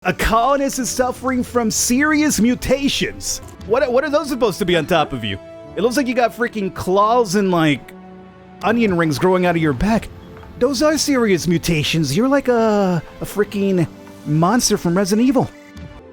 A colonist is suffering from serious mutations. What are those supposed to be on top of you? It looks like you got freaking claws and like onion rings growing out of your back. Those are serious mutations. You're like a freaking monster from Resident Evil.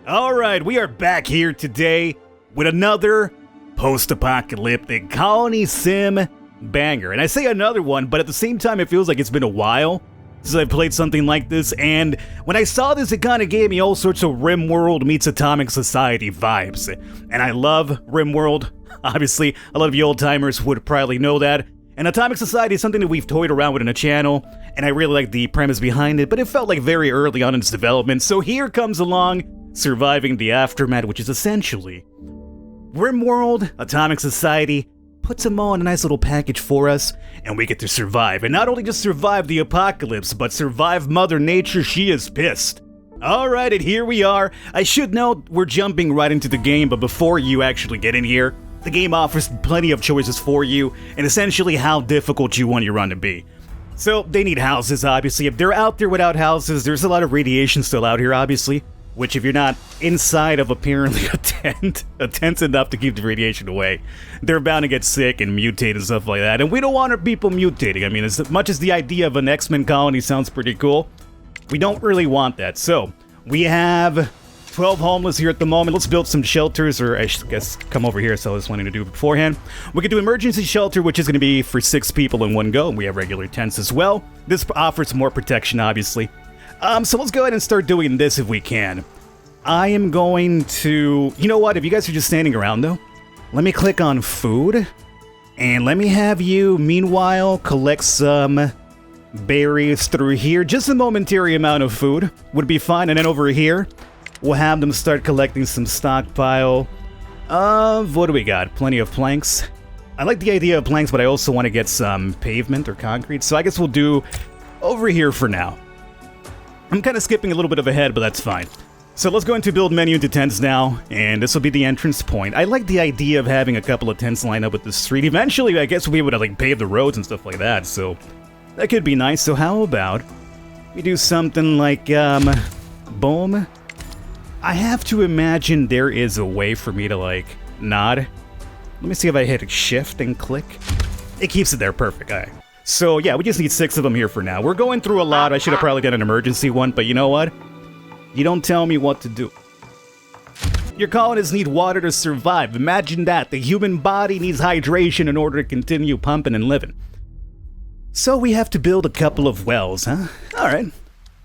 Alright, we are back here today with another post-apocalyptic colony sim banger. And I say another one, but at the same time it feels like it's been a while since I played something like this, and when I saw this, it kind of gave me all sorts of RimWorld meets Atomic Society vibes. And I love RimWorld. Obviously, a lot of you old-timers would probably know that. And Atomic Society is something that we've toyed around with in a channel, and I really like the premise behind it, but it felt like very early on in its development, so here comes along Surviving the Aftermath, which is essentially RimWorld, Atomic Society, puts them all in a nice little package for us, and we get to survive. And not only just survive the apocalypse, but survive Mother Nature. She is pissed. Alright, and here we are. I should note we're jumping right into the game, but before you actually get in here, the game offers plenty of choices for you, and essentially how difficult you want your run to be. So, they need houses, obviously. If they're out there without houses, there's a lot of radiation still out here, obviously. Which, if you're not inside of apparently a tent's enough to keep the radiation away, they're bound to get sick and mutate and stuff like that. And we don't want our people mutating. I mean, as much as the idea of an X-Men colony sounds pretty cool, we don't really want that. So, we have 12 homeless here at the moment. Let's build some shelters, or I guess come over here, so I was wanting to do beforehand. We could do emergency shelter, which is going to be for 6 people in one go, and we have regular tents as well. This offers more protection, obviously. So let's go ahead and start doing this if we can. I am going to... You know what? If you guys are just standing around, though, let me click on food. And let me have you, meanwhile, collect some berries through here. Just a momentary amount of food would be fine. And then over here, we'll have them start collecting some stockpile of... What do we got? Plenty of planks. I like the idea of planks, but I also want to get some pavement or concrete. So I guess we'll do over here for now. I'm kind of skipping a little bit of ahead, but that's fine. So let's go into build menu into tents now, and this will be the entrance point. I like the idea of having a couple of tents lined up with the street. Eventually, I guess we'll be able to like pave the roads and stuff like that, so that could be nice. So how about we do something like, boom. I have to imagine there is a way for me to like nod. Let me see if I hit shift and click. It keeps it there, perfect, all right. So yeah, we just need 6 of them here for now. We're going through a lot. I should have probably done an emergency one, but you know what? You don't tell me what to do. Your colonists need water to survive. Imagine that. The human body needs hydration in order to continue pumping and living. So we have to build a couple of wells, huh? Alright.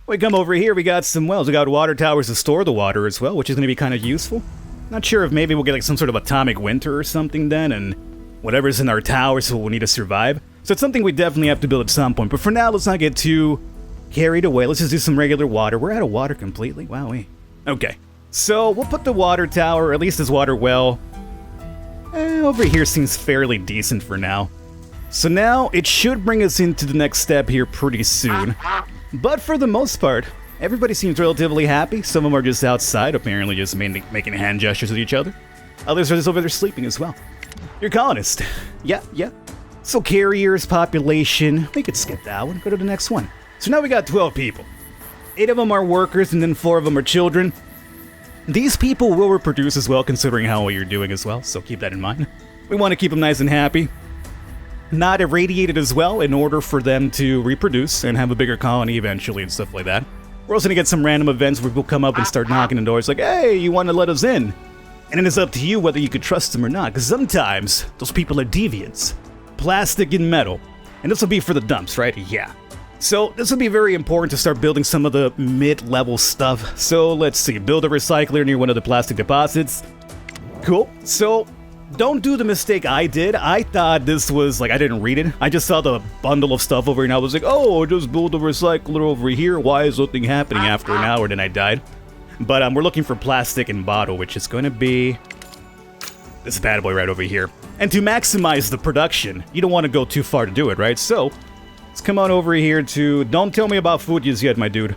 We come over here, we got some wells. We got water towers to store the water as well, which is going to be kind of useful. Not sure if maybe we'll get like some sort of atomic winter or something then, and whatever's in our towers will need to survive. So it's something we definitely have to build at some point. But for now, let's not get too carried away. Let's just do some regular water. We're out of water completely. Wowee. Okay. So we'll put the water tower, or at least this water well, over here seems fairly decent for now. So now it should bring us into the next step here pretty soon. But for the most part, everybody seems relatively happy. Some of them are just outside, apparently just making hand gestures at each other. Others are just over there sleeping as well. Your colonist. Yeah. So carriers, population, we could skip that one, go to the next one. So now we got 12 people. 8 of them are workers and then 4 of them are children. These people will reproduce as well, considering how well you're doing as well, so keep that in mind. We want to keep them nice and happy. Not irradiated as well in order for them to reproduce and have a bigger colony eventually and stuff like that. We're also going to get some random events where people come up and start knocking on doors like, hey, you want to let us in? And then it's up to you whether you could trust them or not, because sometimes those people are deviants. Plastic and metal. And this will be for the dumps, right? Yeah. So this will be very important to start building some of the mid-level stuff. So let's see, build a recycler near one of the plastic deposits. Cool. So don't do the mistake I did. I thought this was like, I didn't read it. I just saw the bundle of stuff over here and I was like, oh, just build a recycler over here. Why is nothing happening after an hour? Then I died. But we're looking for plastic and bottle, which is going to be this bad boy right over here. And to maximize the production, you don't want to go too far to do it, right? So, let's come on over here to... Don't tell me about food just yet, my dude.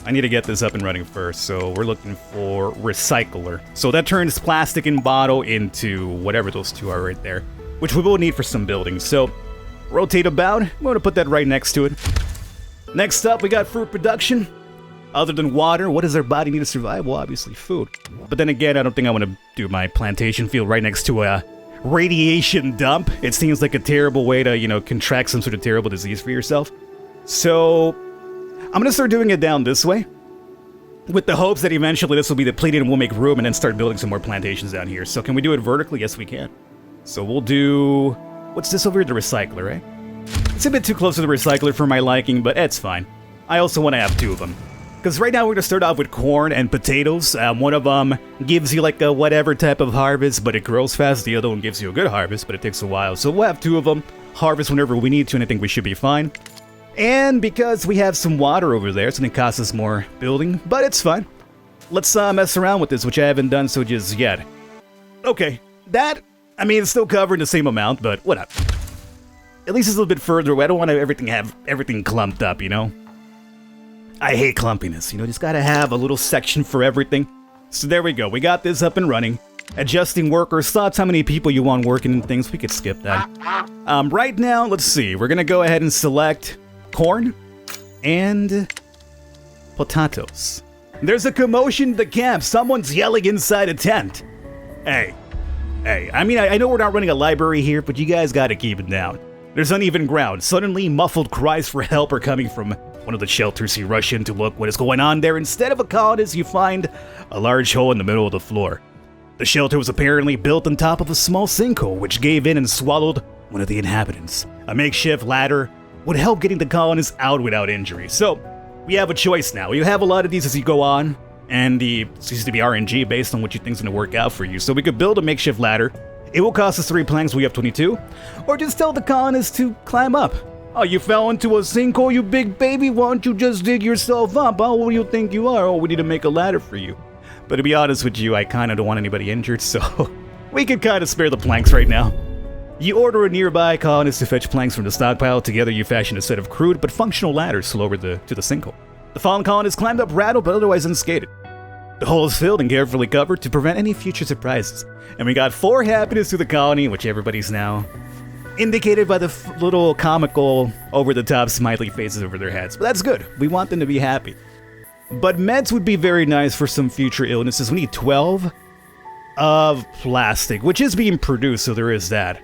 I need to get this up and running first. So, we're looking for recycler. So, that turns plastic and bottle into whatever those two are right there. Which we will need for some buildings. So, rotate about. I'm going to put that right next to it. Next up, we got fruit production. Other than water, what does their body need to survive? Well, obviously food. But then again, I don't think I want to do my plantation field right next to a radiation dump. It seems like a terrible way to, contract some sort of terrible disease for yourself. So, I'm going to start doing it down this way, with the hopes that eventually this will be depleted and we'll make room and then start building some more plantations down here. So can we do it vertically? Yes, we can. So we'll do... What's this over here? The recycler, right? It's a bit too close to the recycler for my liking, but it's fine. I also want to have two of them. Because right now we're going to start off with corn and potatoes. One of them gives you like a whatever type of harvest, but it grows fast. The other one gives you a good harvest, but it takes a while. So we'll have two of them, harvest whenever we need to, and I think we should be fine. And because we have some water over there, it's going to cost us more building, but it's fine. Let's mess around with this, which I haven't done so just yet. Okay, it's still covering the same amount, but whatever. At least it's a little bit further away. I don't want to have everything clumped up, I hate clumpiness, just gotta have a little section for everything. So there we go, we got this up and running. Adjusting workers, thoughts, how many people you want working and things, we could skip that. Right now, let's see, we're gonna go ahead and select corn and potatoes. There's a commotion in the camp, someone's yelling inside a tent. Hey, I know we're not running a library here, but you guys gotta keep it down. There's uneven ground. Suddenly, muffled cries for help are coming from one of the shelters. You rush in to look what is going on there. Instead of a colonist, you find a large hole in the middle of the floor. The shelter was apparently built on top of a small sinkhole, which gave in and swallowed one of the inhabitants. A makeshift ladder would help getting the colonists out without injury. So, we have a choice now. You have a lot of these as you go on, and it seems to be RNG based on what you think's going to work out for you. So we could build a makeshift ladder. It will cost us 3 planks, we have 22. Or just tell the colonists to climb up. Oh, you fell into a sinkhole, you big baby? Why don't you just dig yourself up? Oh, what do you think you are? Oh, we need to make a ladder for you. But to be honest with you, I kind of don't want anybody injured, so we can kind of spare the planks right now. You order a nearby colonist to fetch planks from the stockpile. Together you fashion a set of crude but functional ladders to lower to the sinkhole. The fallen colonists climbed up rattled but otherwise unscathed. The hole is filled and carefully covered to prevent any future surprises. And we got 4 happiness to the colony, which everybody's now indicated by the little comical over-the-top smiley faces over their heads. But that's good. We want them to be happy. But meds would be very nice for some future illnesses. We need 12 of plastic, which is being produced, so there is that.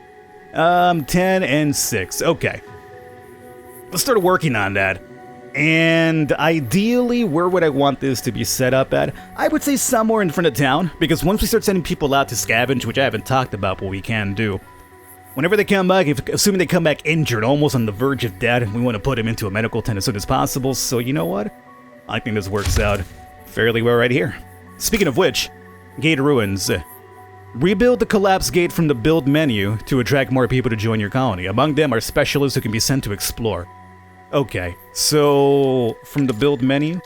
10 and 6. Okay. Let's start working on that. And ideally, where would I want this to be set up at? I would say somewhere in front of town, because once we start sending people out to scavenge, which I haven't talked about, but we can do, whenever they come back, assuming they come back injured, almost on the verge of death, we want to put them into a medical tent as soon as possible. So you know what? I think this works out fairly well right here. Speaking of which, gate ruins. Rebuild the collapsed gate from the build menu to attract more people to join your colony. Among them are specialists who can be sent to explore. Okay, so from the build menu,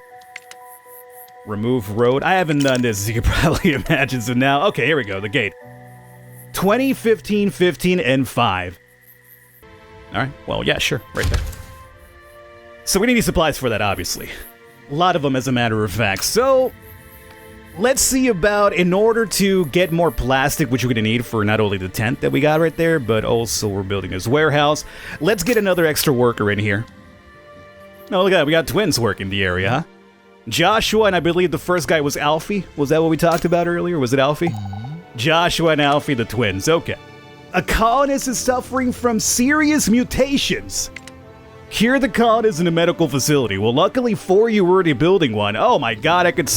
remove road. I haven't done this, as you can probably imagine, so now, okay, here we go, the gate. 20, 15, 15, and 5. Alright, well, yeah, sure, right there. So we need supplies for that, obviously. A lot of them, as a matter of fact. So, let's see about, in order to get more plastic, which we're going to need for not only the tent that we got right there, but also we're building this warehouse. Let's get another extra worker in here. Oh, look at that, we got twins working the area, huh? Joshua, and I believe the first guy was Alfie. Was that what we talked about earlier? Was it Alfie? Joshua and Alfie, the twins. Okay. A colonist is suffering from serious mutations. Cure the colonist in a medical facility. Well, luckily for you, we're already building one. Oh my god, I could...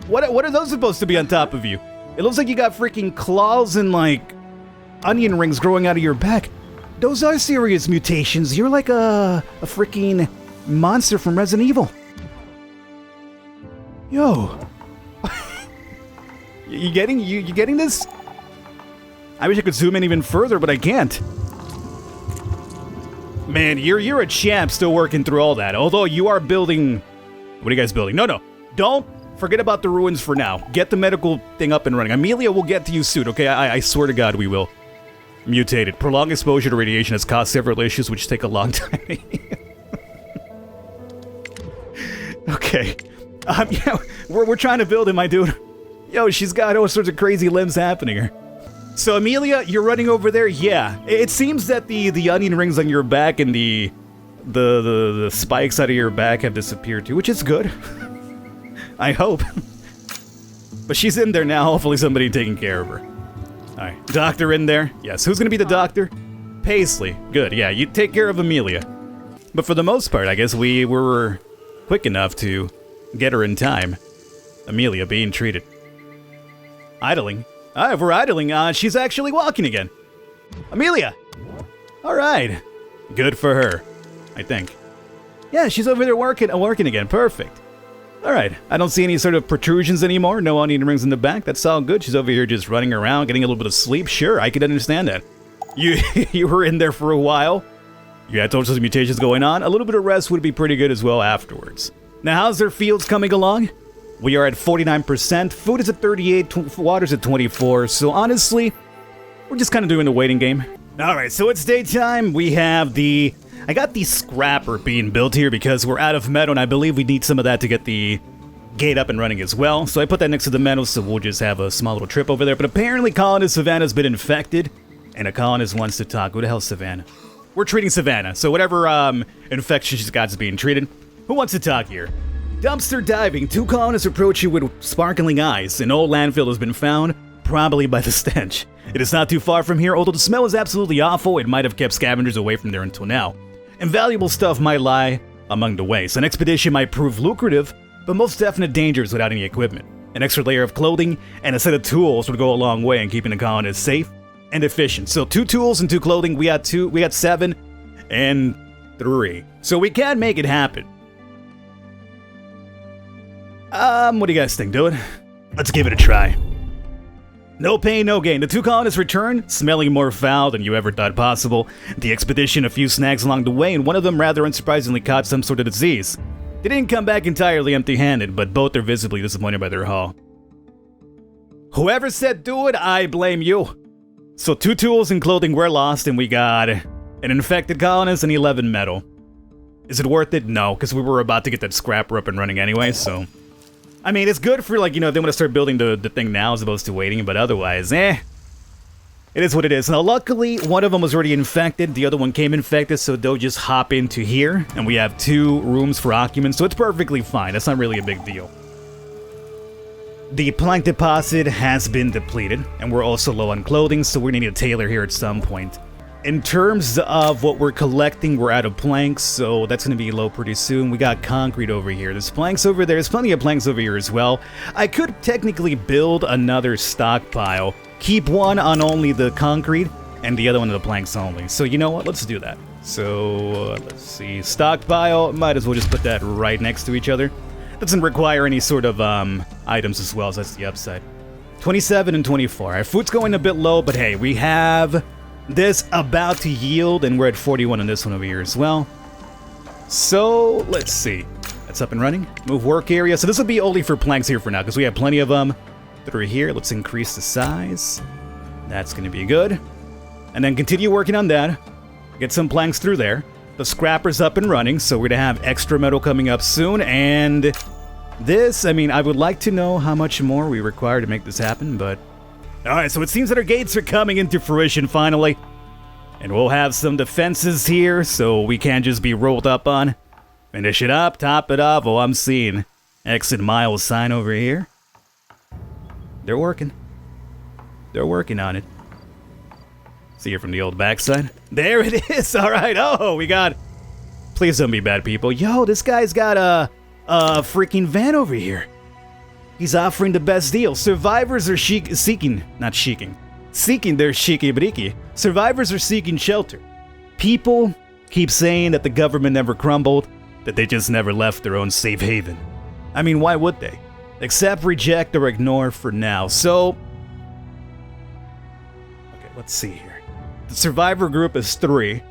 What are those supposed to be on top of you? It looks like you got freaking claws and, like, onion rings growing out of your back. Those are serious mutations. You're like a freaking monster from Resident Evil. Yo. You getting this? I wish I could zoom in even further, but I can't. Man, you're a champ still working through all that. Although you are building... What are you guys building? No. Don't forget about the ruins for now. Get the medical thing up and running. Amelia will get to you soon, okay? I swear to God we will. Mutated. Prolonged exposure to radiation has caused several issues which take a long time. Okay. Yeah, we're trying to build it, my dude. Yo, she's got all sorts of crazy limbs happening here. So, Amelia, you're running over there? Yeah. It seems that the onion rings on your back and the the spikes out of your back have disappeared too, which is good. I hope. But she's in there now, hopefully somebody taking care of her. Alright, doctor in there. Yes, who's gonna be the doctor? Paisley. Good, yeah, you take care of Amelia. But for the most part, I guess we were quick enough to get her in time. Amelia being treated. Idling? If we're idling, she's actually walking again. Amelia! Alright. Good for her, I think. Yeah, she's over there working again. Perfect. Alright, I don't see any sort of protrusions anymore. No onion rings in the back. That's all good. She's over here just running around, getting a little bit of sleep. Sure, I could understand that. You were in there for a while. You had social mutations going on. A little bit of rest would be pretty good as well afterwards. Now, how's their fields coming along? We are at 49%. Food is at 38. Water's at 24. So honestly, we're just kind of doing the waiting game. Alright, so it's daytime. We have I got the scrapper being built here because we're out of metal, and I believe we need some of that to get the gate up and running as well. So I put that next to the metal, so we'll just have a small little trip over there. But apparently colonist Savannah's been infected, and a colonist wants to talk. Who the hell's Savannah? We're treating Savannah, so whatever infection she's got is being treated. Who wants to talk here? Dumpster diving. 2 colonists approach you with sparkling eyes. An old landfill has been found, probably by the stench. It is not too far from here, although the smell is absolutely awful. It might have kept scavengers away from there until now. Invaluable stuff might lie among the waste. An expedition might prove lucrative, but most definite dangers without any equipment. An extra layer of clothing and a set of tools would go a long way in keeping the colonists safe and efficient. So 2 tools and 2 clothing. We got 7 and 3. So we can make it happen. What do you guys think? Do it? Let's give it a try. No pain, no gain. The 2 colonists return, smelling more foul than you ever thought possible. The expedition, a few snags along the way, and one of them rather unsurprisingly caught some sort of disease. They didn't come back entirely empty-handed, but both are visibly disappointed by their haul. Whoever said do it, I blame you. So 2 tools and clothing were lost, and we got an infected colonist and 11 metal. Is it worth it? No, because we were about to get that scrapper up and running anyway, so... I mean, it's good for, like, you know, they want to start building the thing now as opposed to waiting, but otherwise, It is what it is. Now, luckily, one of them was already infected, the other one came infected, so they'll just hop into here, and we have 2 rooms for occupants, so it's perfectly fine. That's not really a big deal. The plank deposit has been depleted, and we're also low on clothing, so we're going to need a tailor here at some point. In terms of what we're collecting, we're out of planks, so that's going to be low pretty soon. We got concrete over here. There's planks over there. There's plenty of planks over here as well. I could technically build another stockpile. Keep one on only the concrete, and the other one on the planks only. So you know what? Let's do that. So, let's see. Stockpile. Might as well just put that right next to each other. Doesn't require any sort of items as well, so that's the upside. 27 and 24. Our food's going a bit low, but hey, we have... this about to yield, and we're at 41 on this one over here as well. So, let's see. That's up and running. Move work area. So this will be only for planks here for now, because we have plenty of them through here. Let's increase the size. That's going to be good. And then continue working on that. Get some planks through there. The scrapper's up and running, so we're going to have extra metal coming up soon. And this, I mean, I would like to know how much more we require to make this happen, but... Alright, so it seems that our gates are coming into fruition finally. And we'll have some defenses here, so we can't just be rolled up on. Finish it up, top it off. Oh, I'm seeing exit mile sign over here. They're working. They're working on it. See it from the old backside. There it is, alright. Oh, we got... Please don't be bad people. Yo, this guy's got a freaking van over here. He's offering the best deal. Survivors are seeking their shiki-briki. Survivors are seeking shelter. People keep saying that the government never crumbled, that they just never left their own safe haven. I mean, why would they? Accept, reject, or ignore for now. So, okay, let's see here. The survivor group is 3.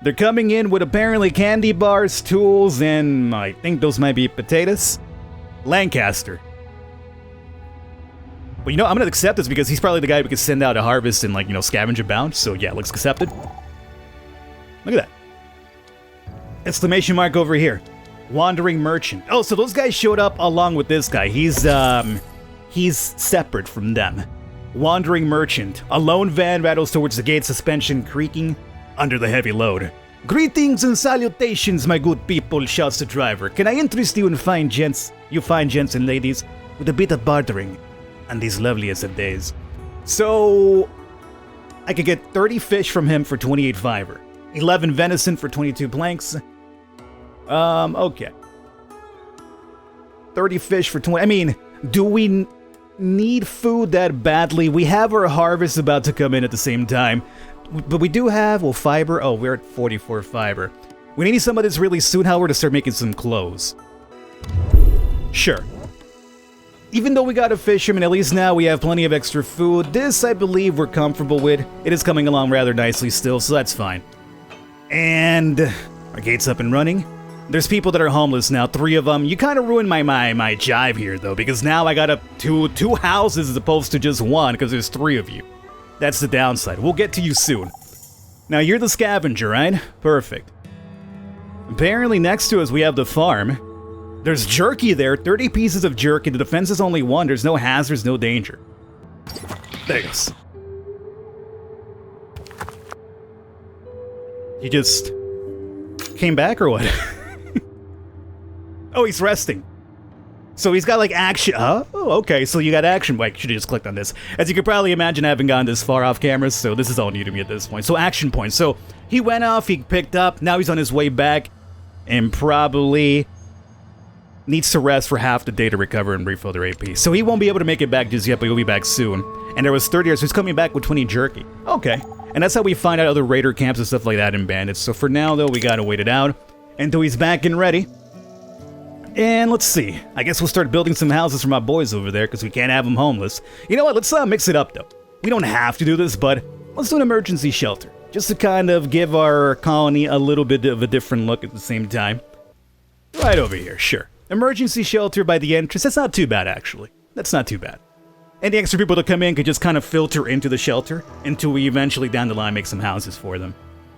They're coming in with apparently candy bars, tools, and I think those might be potatoes. Lancaster. But you know, I'm gonna accept this because he's probably the guy we could send out to harvest and, like, you know, scavenge about. So yeah, looks accepted. Look at that. Exclamation mark over here. Wandering merchant. Oh, so those guys showed up along with this guy. He's separate from them. Wandering merchant. A lone van rattles towards the gate, suspension creaking under the heavy load. Greetings and salutations, my good people, shouts the driver. Can I interest you in fine gents and ladies, with a bit of bartering on these loveliest of days? So, I could get 30 fish from him for 28 fiber, 11 venison for 22 planks. Okay. 30 fish for 20. I mean, do we need food that badly? We have our harvest about to come in at the same time. But we do have, well, fiber. Oh, we're at 44 fiber. We need some of this really soon, however, to start making some clothes. Sure. Even though we got a fisherman, at least now we have plenty of extra food. This, I believe, we're comfortable with. It is coming along rather nicely still, so that's fine. And our gate's up and running. There's people that are homeless now, 3 of them. You kind of ruined my jive here, though, because now I got up to 2 houses as opposed to just 1, because there's 3 of you. That's the downside. We'll get to you soon. Now, you're the scavenger, right? Perfect. Apparently, next to us, we have the farm. There's jerky there, 30 pieces of jerky. The defense is only 1. There's no hazards, no danger. There it goes. You just came back or what? Oh, he's resting. So he's got like action. Oh, okay. So you got action. Wait, should have just clicked on this. As you could probably imagine, I haven't gone this far off camera, so this is all new to me at this point. So action points. So he went off, he picked up, now he's on his way back, and probably needs to rest for half the day to recover and refill their AP. So he won't be able to make it back just yet, but he'll be back soon. And there was 30 years, so he's coming back with 20 jerky. Okay. And that's how we find out other raider camps and stuff like that in bandits. So for now, though, we gotta wait it out until he's back and ready. And let's see. I guess we'll start building some houses for my boys over there, because we can't have them homeless. You know what? Let's mix it up, though. We don't have to do this, but let's do an emergency shelter. Just to kind of give our colony a little bit of a different look at the same time. Right over here, sure. Emergency shelter by the entrance. That's not too bad, actually. That's not too bad. And the extra people that come in could just kind of filter into the shelter until we eventually down the line make some houses for them.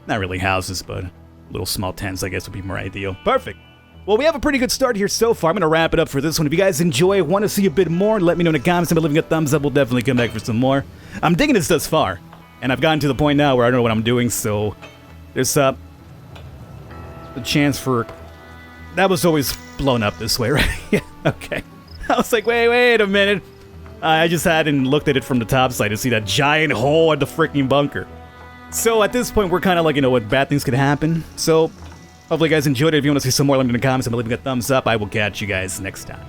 Not really houses, but little small tents, I guess, would be more ideal. Perfect. Well, we have a pretty good start here so far. I'm going to wrap it up for this one. If you guys enjoy, want to see a bit more, let me know in the comments. If you're leaving a thumbs up, we'll definitely come back for some more. I'm digging this thus far. And I've gotten to the point now where I don't know what I'm doing, so there's the chance for... That was always blown up this way, right? Yeah, okay. I was like, wait a minute. I just hadn't looked at it from the top side to see that giant hole at the freaking bunker. So at this point, we're kind of like, you know what, bad things could happen. So hopefully you guys enjoyed it. If you want to see some more, let me know in the comments. I'm leaving a thumbs up. I will catch you guys next time.